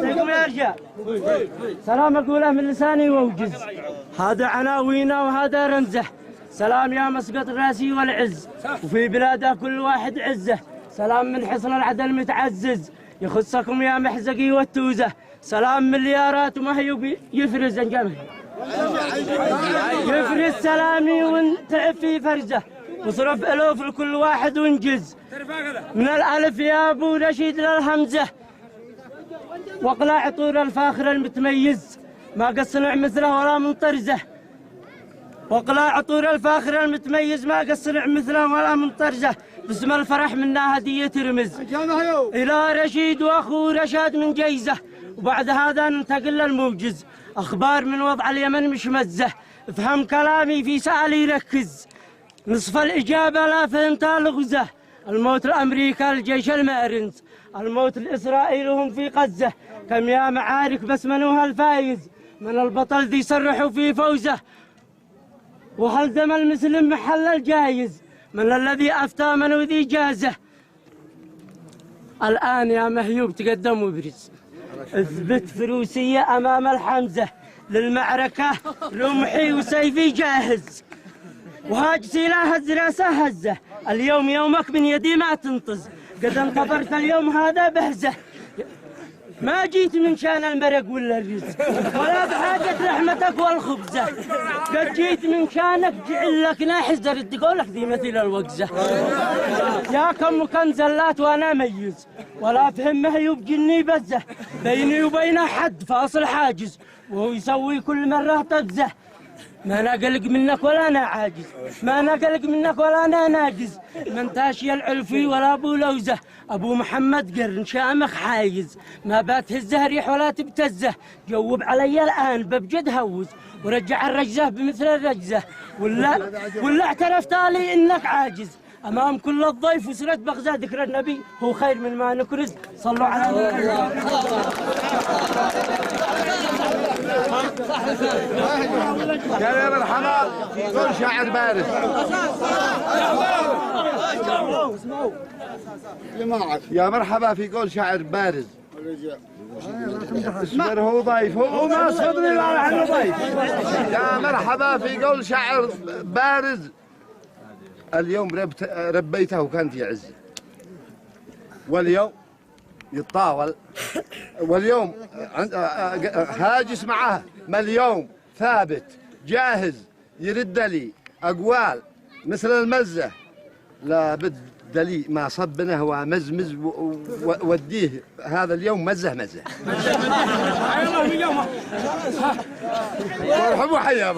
يعطيكم يا رجال. سلام أقوله من لساني ووجز، هذا عناوينه وهذا رمزه. سلام يا مسقط الراسي والعز، وفي بلاده كل واحد عزه. سلام من حصن العدل متعزز، يخصكم يا محزقي والتوزه. سلام مليارات وما هي يفرز انجمه، يفرز سلامي وانتعب في فرزه، وصرف الوف لكل واحد وانجز. من الالف يا ابو رشيد للهمزه، واقلع طول الفاخر المتميز، ما قصنع مثله ولا من طرزه. واقلع طول الفاخر المتميز، ما قصنع مثله ولا من طرزه. باسم الفرح منا هديه رمز الى رشيد واخوه رشاد من جيزه. وبعد هذا ننتقل للموجز، اخبار من وضع اليمن مش مزه. افهم كلامي في سؤالي ركز، نصف الاجابه لا فهمتها لغزه. الموت لامريكا الجيش المأرنز، الموت لاسرائيل وهم في غزه. كم يا معارك بس من هو الفايز، من البطل ذي يصرحوا في فوزه. وهل دم المسلم محل الجايز، من الذي افتى من ذي جازه. الان يا مهيوب تقدم وابرز، اثبت فروسيه امام الحمزه. للمعركه رمحي وسيفي جاهز، وهاجسي لا هز راسه هزه. اليوم يومك من يدي ما تنطز، قد انتظرت اليوم هذا بهزه. ما جيت من شان المرق ولا الرزق، ولا بحاجة لحمتك والخبزة. قد جيت من شانك جعل لك ناحز درد قولك ذي مثل الوقزة. يا كم كان زلات وانا ميز، ولا فهم مهيوب جني بزه. بيني وبين حد فاصل حاجز، وهو يسوي كل مرة تجزه. ما انا قلق منك ولا انا عاجز، ما انا قلق منك ولا انا ناجز. من تاشي العلفي ولا ابو لوزه، ابو محمد قرن شامخ حايز. ما بتهزه ريح ولا تبتزه، جوب علي الان ببجد هوز. ورجع الرجزه بمثل الرجزه، ولا اعترفت لي انك عاجز. امام كل الضيف وسرت بغزه، ذكر النبي هو خير من ما نكرز. صلوا على النبي. يا مرحبا في كل شاعر بارز. يا مرحبا في كل شاعر بارز. اصبر هو ضيف، هو ما صدري لا عنه ضيف. يا مرحبا في كل شاعر بارز. اليوم ربيته وكان في عز، واليوم يتطاول، واليوم هاجس معه. ما اليوم ثابت جاهز يرد لي أقوال مثل المزة. لا بد لي ما صبنه ومزمز وديه هذا اليوم مزه مزه. مرحبا وحيا.